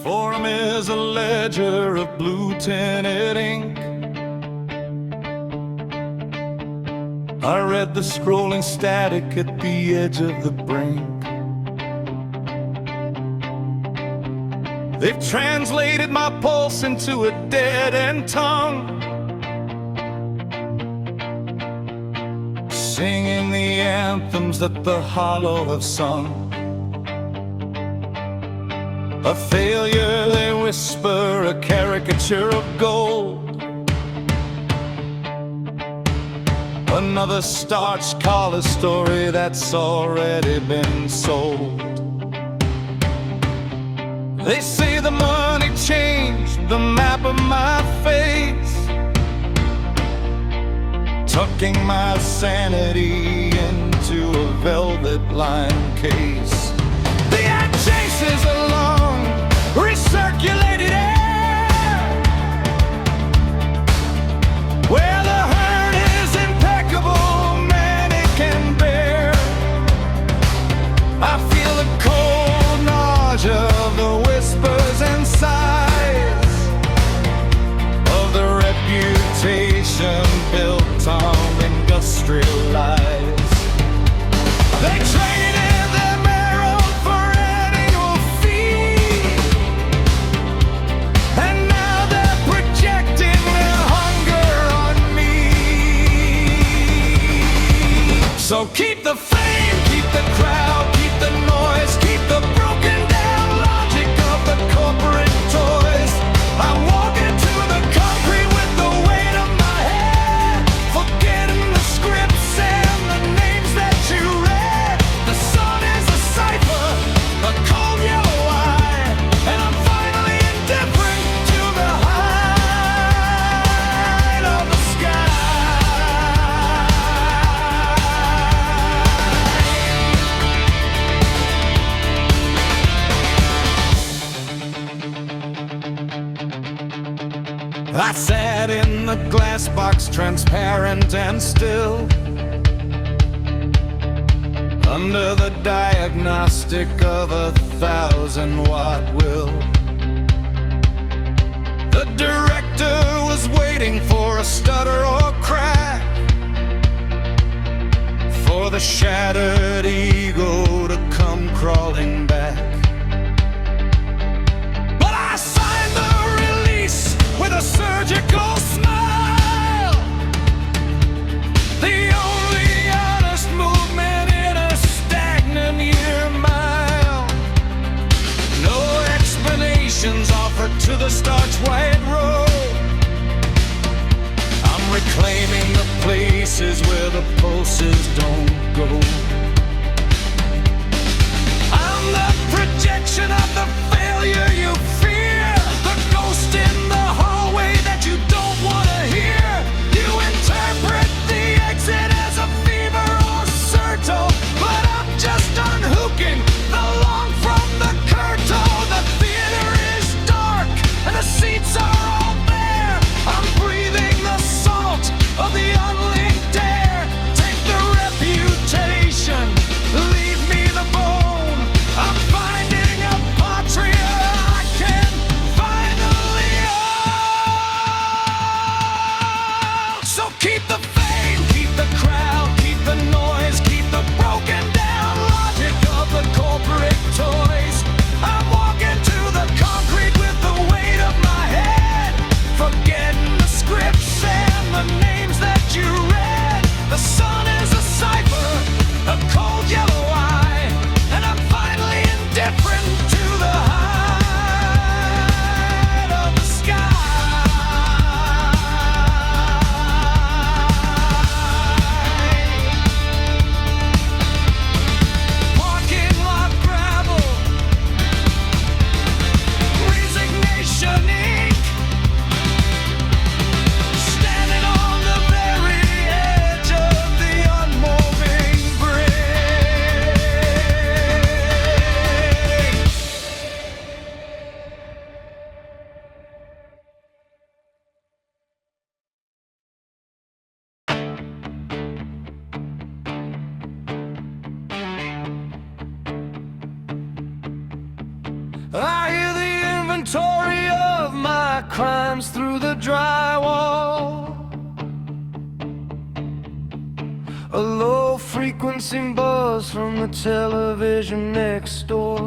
Before him is a ledger of blue-tinted ink. I read the scrolling static at the edge of the brink. They've translated my pulse into a dead-end tongue, singing the anthems that the hollow have sung. A failure, they whisper, a caricature of gold. Another starched collar story that's already been sold. They say the money changed the map of my face, tucking my sanity into a velvet-lined case. The ad chases along recirculated air, where the herd is impeccable, man, it can bear. I feel the cold nausea of the whispers and sighs of the reputation built on industrial lies. They traded their marrow for annual fee, and now they're projecting their hunger on me. So keep the fame, keep the crowd, keep the noise, keep the broken down logic of the corporate toys. I walk into the concrete with the weight of my head, forgetting the scripts and the names that you read. The sun is a cipher, a cold yellow eye, and I'm finally indifferent to the height of the sky. I sat in the glass box, transparent and still, under the diagnostic of 1,000-watt will. The director was waiting for a stutter or crack, for the shattered ego to come crawling back. But I signed the release with a surgical smile, the only honest movement in a stagnant year mile. No explanations offered to the starch white road. I'm reclaiming the places where the pulses don't go. I'm the projection of the failure you fear, the ghost in the hallway that you don't want to hear. You interpret the exit as a fever or certo, but I'm just unhooking the long from the curtain. The theater is dark and the seats are all bare. I'm breathing the salt of the unlinked air. Take the reputation, leave me the bone. I'm finding a patria I can finally own. So keep the fame, keep the crowd, keep the noise, keep the broken down logic of the corporate toys. I'm walking to the concrete with the weight of my head, forgetting the scripts and the names that you read. The sun is a cipher, a cold yellow eye, and I'm finally indifferent to the height of the sky. Parking lot gravel, resignation ink, standing on the very edge of the unmoving brink. I hear the inventory of my crimes through the drywall. A low-frequency buzz from the television next door.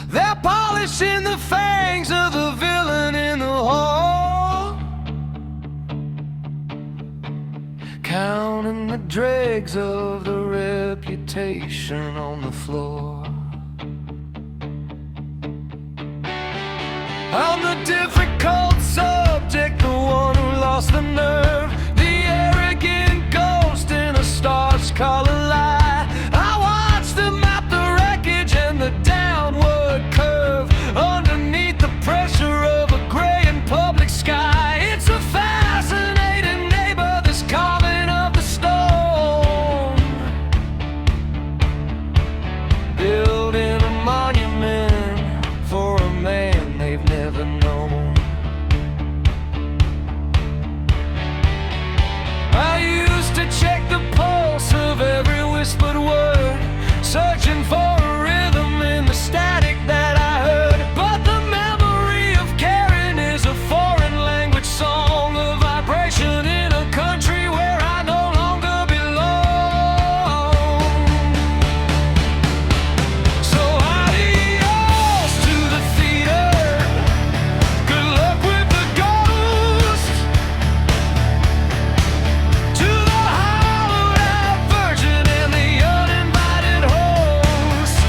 They're polishing the fangs of the villain in the hall, counting the dregs of the reputation on the floor. I'm the difficult subject, the one who lost the nerve, the arrogant ghost in a star-scarlet lie. I watched them map the wreckage and the downward curve underneath the pressure of a gray and public sky. It's a fascinating neighbor, this carving of the stone, building a monument for a man they've never known. I used to check the pulse of every whispered word, searching for a rhythm in the static that I heard. But the memory of caring is a foreign language song, a vibration in a country where I no longer belong. So adios to the theater, good luck with the ghost, to the hollowed out virgin and the uninvited host.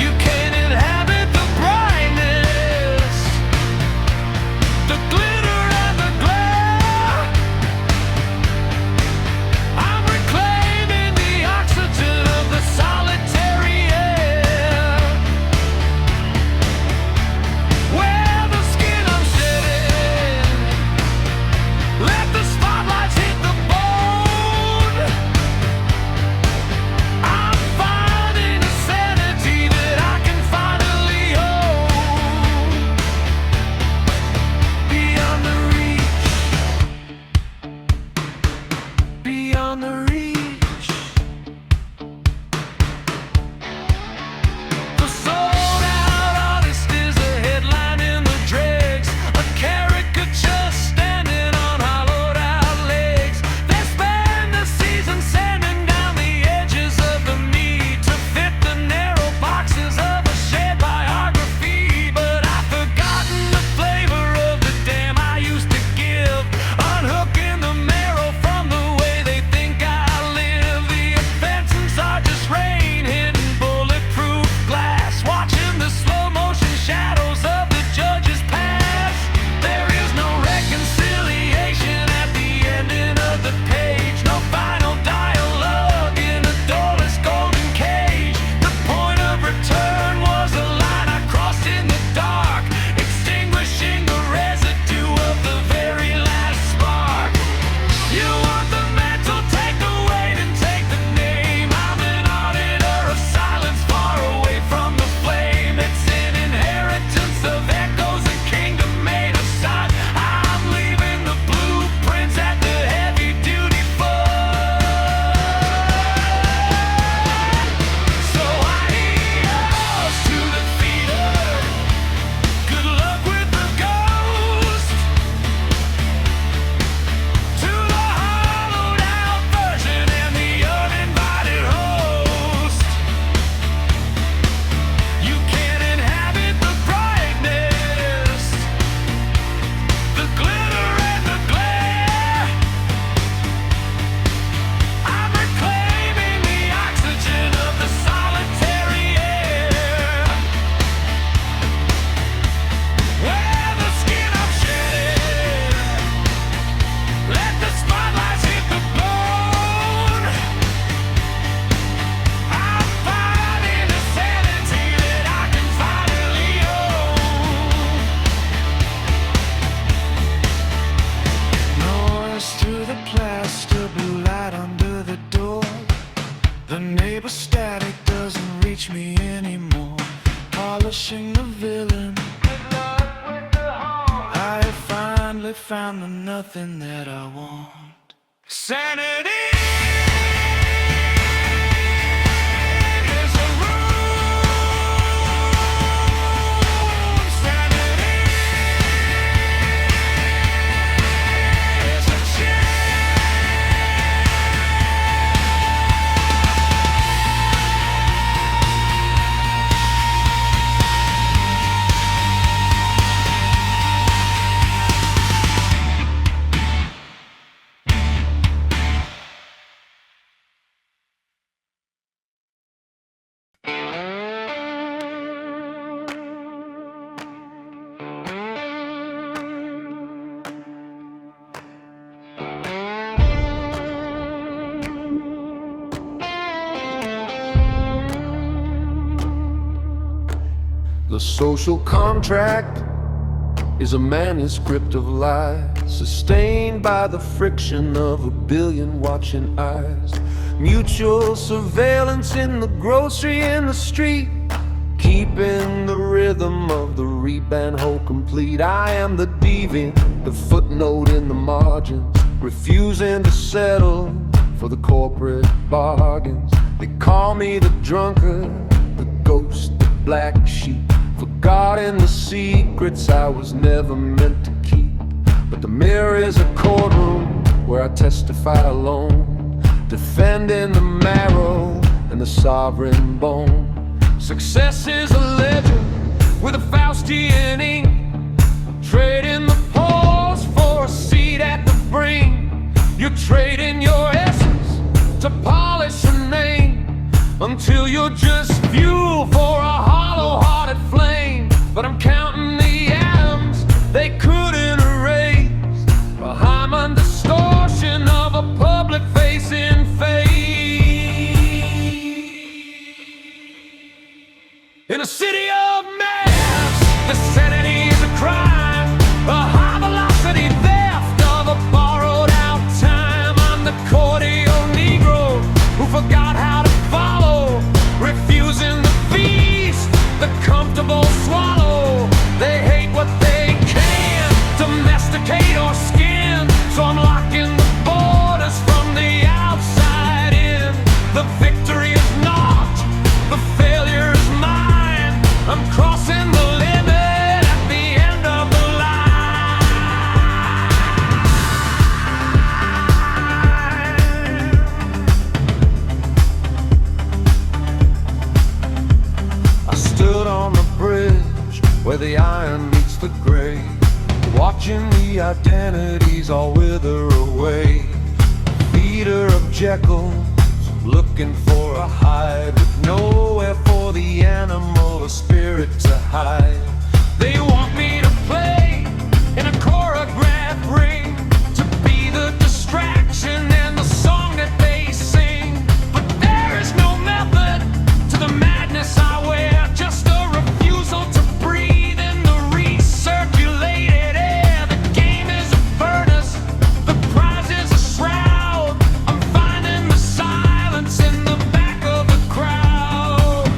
You can't inhabit the brightness, the glitter and the glare. I'm reclaiming the oxygen of the solitary air, where the skin I'm shedding, let the spotlights hit the bone. I'm finding a sanity that I can finally own, beyond the reach, beyond the reach. The sold-out artist is a headline in the dregs, a caricature standing on hollowed-out legs. They spend the season sanding down the edges of the need to fit the narrow boxes of a shared biography. But I've forgotten the flavor of the damn I used to give, unhooking the marrow from the way they think I live. The offenses are just rain hitting bulletproof glass, watching the slow-motion shadows of the judges pass. There is no reconciliation at the ending of the page, no final dialogue in a doorless golden cage. The point of return was a line I crossed in the dark, extinguishing the residue of the very last spark. You want the mental, take the weight and take the name. I'm an auditor of silence, far away from the flame. It's an inheritance of echoes, a kingdom made of sight. I'm leaving the blueprints at the heavy-duty foot. So adios to the theater, good luck with the ghost, to the hollowed-out version and the uninvited host. You can't inhabit the brightness, the glitter and the glare. I'm reclaiming the oxygen of the solitary air, where the skin I'm shedding, let the spotlights hit the bone. I'm finding a sanity that I can finally own. Noise through the plaster, blue light under the door. The neighbor static doesn't reach me anymore. Polishing the villain, I have finally found the nothing that I want. Sanity. The social contract is a manuscript of lies, sustained by the friction of a billion watching eyes. Mutual surveillance in the grocery, in the street, keeping the rhythm of the reband whole complete. I am the deviant, the footnote in the margins, refusing to settle for the corporate bargains. They call me the drunkard, the ghost, the black sheep, forgotten the secrets I was never meant to keep. But the mirror is a courtroom where I testify alone, defending the marrow and the sovereign bone. Success is a legend with a Faustian ink, trading the pause for a seat at the brink. You're trading your essence to polish a name, until you're just fuel for a hollow-hearted flame. But I'm counting the atoms they couldn't erase behind my distortion of a public-facing face. In a city of mass, the sanity is a crime, a high-velocity theft of a borrowed-out time. I'm the cordial Negro who forgot how to follow, refusing the feast, the comfortable swallow. They hate what they can domesticate or skin, so I'm locking the borders from the outside in. The victory is not, the failure is mine. I'm crossing the limit at the end of the line. I stood on the bridge where the iron meets the gray, watching the identities all wither away. Feeder of Jekyll, looking for a hide, with nowhere for the animal or spirit to hide. They want me to play in a choreographed ring, to be the distraction and the song that they sing. But there is no method to the madness I wear, just a refusal to breathe in the recirculated air. The game is a furnace, the prize is a shroud. I'm finding the silence in the back of the crowd.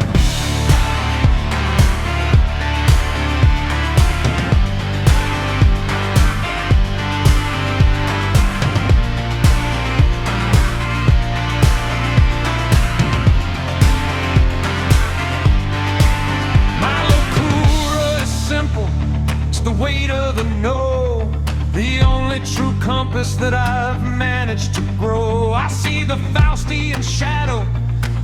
My locura is simple, it's the weight of the no, the only true compass that I've managed to grow. I see the Faustian shadow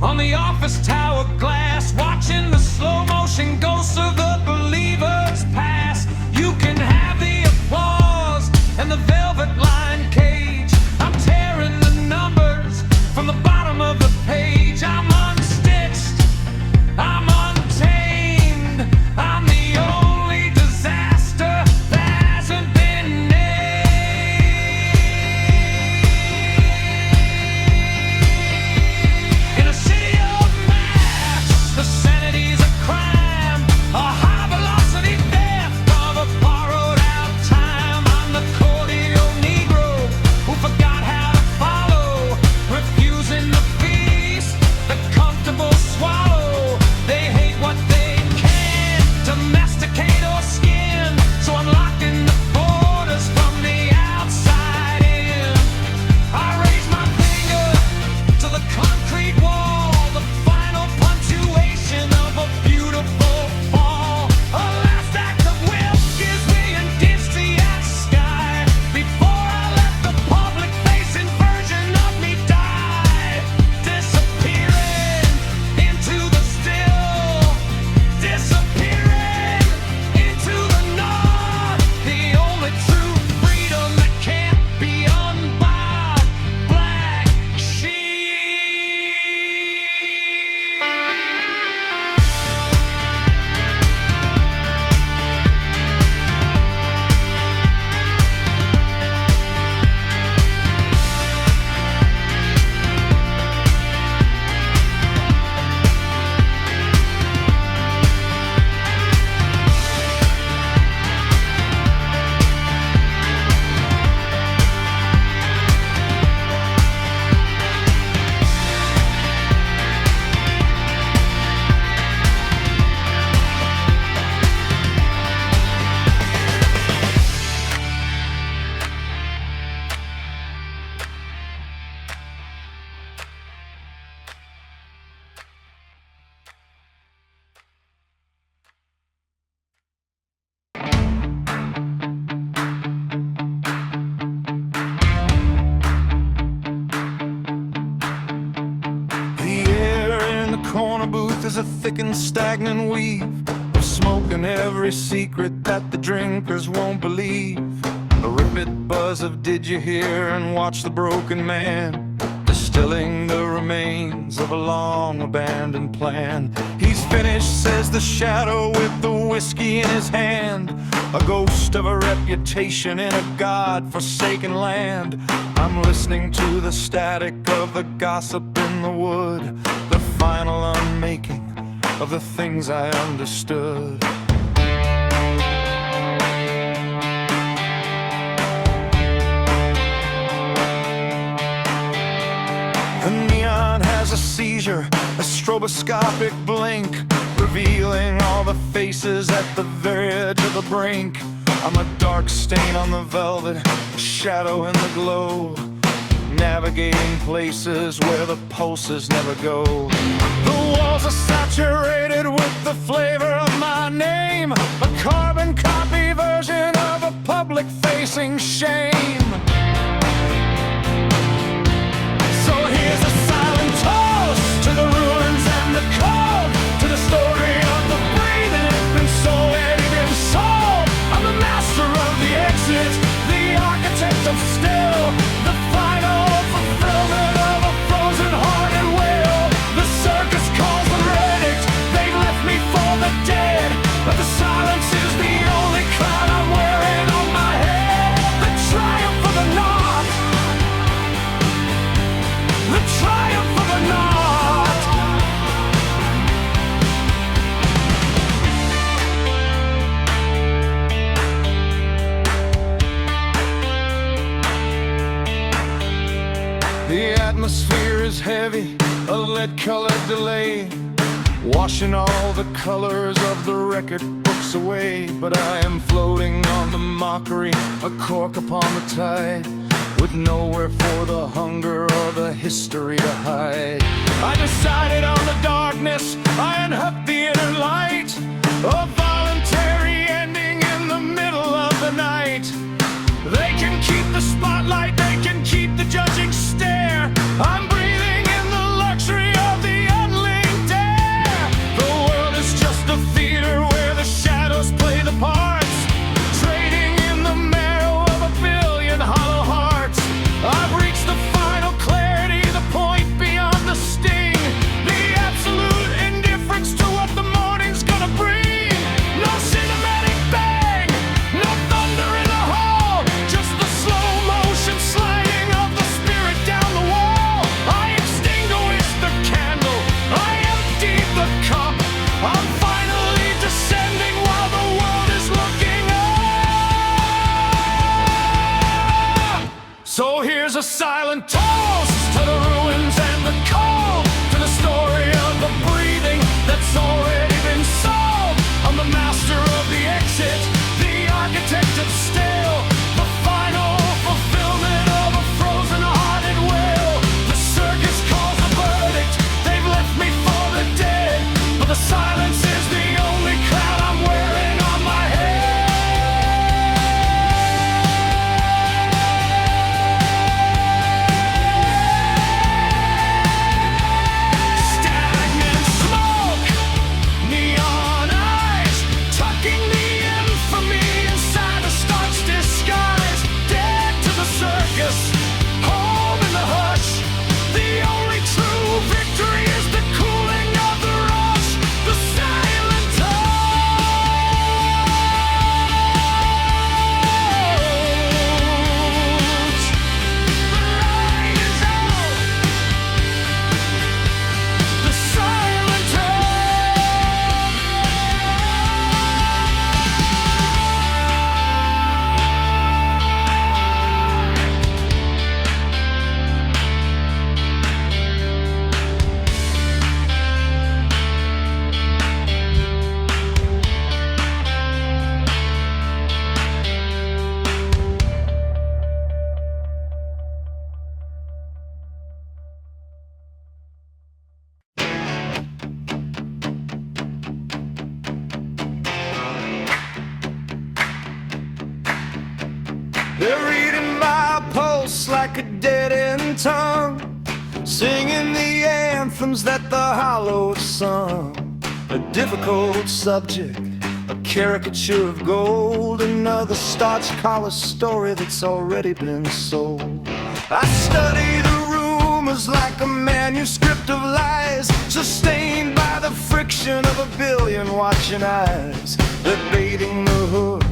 on the office tower glass, watching the slow motion ghosts of the believers pass. You can have the applause and the velvet line cage. I'm tearing the numbers from the bottom of the page. I'm unstitched, I'm untamed, I'm the only disaster that hasn't been named. In a city of mass, the sanity's a crime, a high-velocity theft thick and stagnant weave of smoke and every secret that the drinkers won't believe. A ribbit buzz of did you hear, and watch the broken man distilling the remains of a long abandoned plan. He's finished, says the shadow with the whiskey in his hand, a ghost of a reputation in a god-forsaken land. I'm listening to the static of the gossip in the wood, the final unmaking of the things I understood. The neon has a seizure, a stroboscopic blink, revealing all the faces at the very edge of the brink. I'm a dark stain on the velvet, a shadow in the glow, navigating places where the pulses never go. The walls are saturated with the flavor of my name, a carbon copy version of a public-facing shame. So here's a silent toast to the ruins and the cold, to the story of the breathing it's been sold, it's been sold. I'm the master of the exit, the architect of still, the final fulfillment of a frozen hearted will. The circus calls the verdict, they left me for the dead, but the silence is the only crown I'm wearing on my head. The triumph of the North, the triumph of the North. The atmosphere is heavy, a lead-colored delay, washing all the colors of the record books away. But I am floating on the mockery, a cork upon the tide, with nowhere for the hunger or the history to hide. I decided on the darkness, I unhooked the inner light, a voluntary ending in the middle of the night. They can keep the spotlight, they can keep the judging stare. I'm breathing in the luxury of the unlinked air. The world is just a theater where the shadows play the parts, trading in the marrow of a billion hollow hearts. I've reached the final clarity, the point beyond the sting, the absolute indifference to what the morning's gonna bring. No cinematic bang, no thunder in the hall, just the slow motion sliding of the spirit down the wall. I extinguished the candle, I emptied the cup, I'm finally descending while the world is looking up. So here's a silent toast to the ruins and the cold, to the story of the breathing that's already been sold. I'm the master of the exit, the architect of still, the final fulfillment of a frozen hearted will. The circus calls the verdict, they've left me for the dead, but the silence is the only crown I'm wearing on my head. Stagnant smoke, neon eyes, tucking the infamy inside a starch disguise. Dead to the circus, home in the hush. The only true victory is the cooling of the rush, the silent touch. The line is out, the silent touch. They're reading my pulse like a dead-end tongue, singing the anthems that the hollow sung. A difficult subject, a caricature of gold, another starch collar story that's already been sold. I study the rumors like a manuscript of lies, sustained by the friction of a billion watching eyes. They're baiting the hook,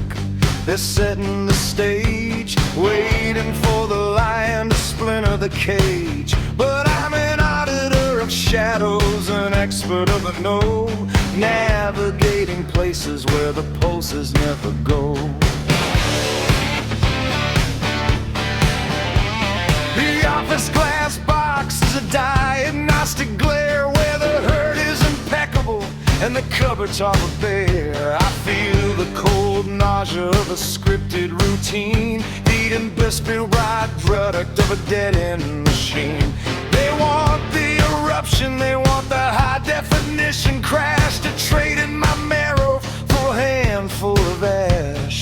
they're setting the stage, waiting for the lion to splinter the cage. But I'm an auditor of shadows, an expert of the know, navigating places where the pulses never go. The office glass box is a diagnostic glare where the hurt is impeccable and the cupboards are bare. I feel the cold nausea of a scripted routine, eating biscuit rod product of a dead-end machine. They want the eruption, they want the high-definition crash, to trade in my marrow for a handful of ash.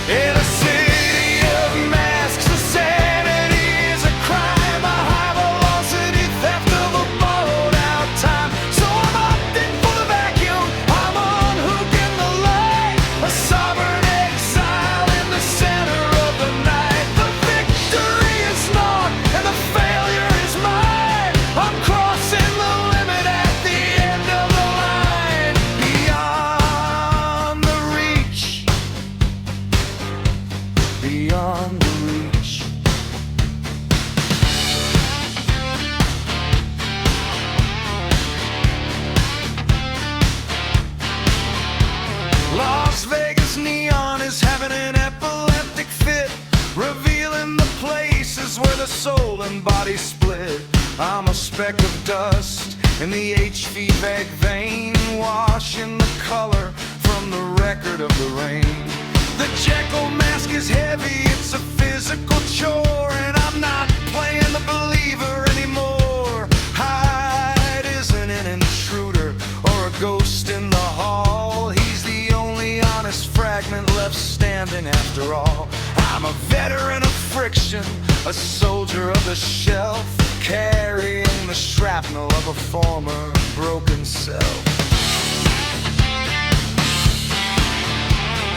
In a city of masks, insanity is a crime, a high-velocity theft of a borrowed-out time. So I'm opting for the vacuum, I'm unhooking the light, a sovereign exile in the center of the night. The victory is not, and the failure is mine. I'm crossing the limit at the end of the line, beyond the reach, beyond the reach. Las Vegas neon is having an epileptic fit, revealing the places where the soul and body split. I'm a speck of dust in the HVAC vein, washing the color from the record of the rain. The Jekyll mask is heavy, it's a physical chore, and I'm not playing the believer anymore. Hyde isn't an intruder or a ghost in the hall, he's the only honest fragment left standing after all. I'm a veteran of friction, a soldier of the shelf, carrying the shrapnel of a former broken self.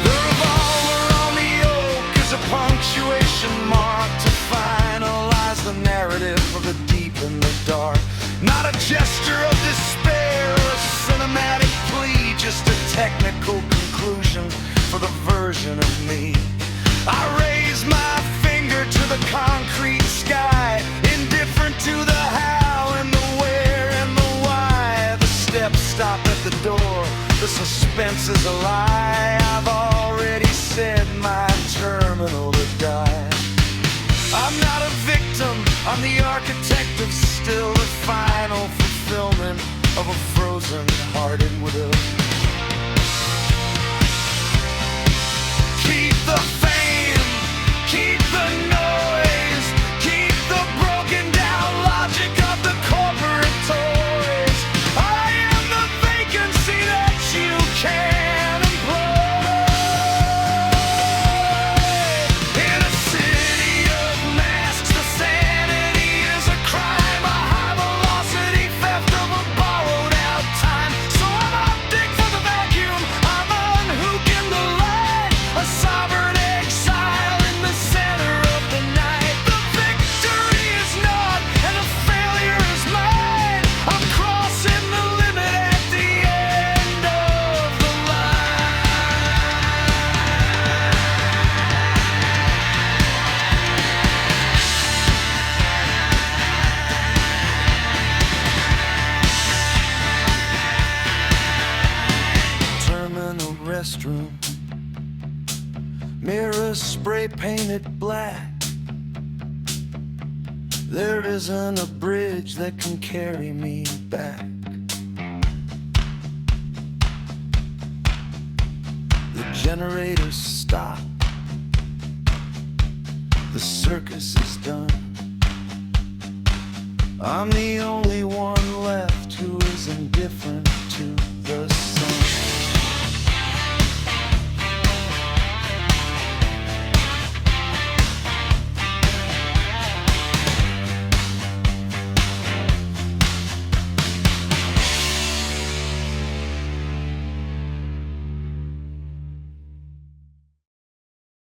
The revolver on the oak is a punctuation mark to finalize the narrative of the deep and the dark. Not a gesture of despair or a cinematic plea, just a technical conclusion for the version of me. I raise my finger to the concrete sky, indifferent to the how and the where and the why. The steps stop at the door, the suspense is a lie. I've already said my terminal to die. I'm not a victim, I'm the architect of still, the final fulfillment of a frozen-hearted will. Keep the fame, keep the noise, keep the broken down logic of the corporate toys. I am the vacancy that you can employ. In a city of masks, the sanity is a crime, a high-velocity theft of a borrowed-out time. So I'm opting for the vacuum, I'm unhooking the light, a sovereign exile in the center of the night. The victory is not, and the failure is mine. I'm crossing the limit at the end of the line. Terminal restroom, mirrors spray painted black. There isn't a bridge that can carry me back. The generators stop, the circus is done. I'm the only one left who is indifferent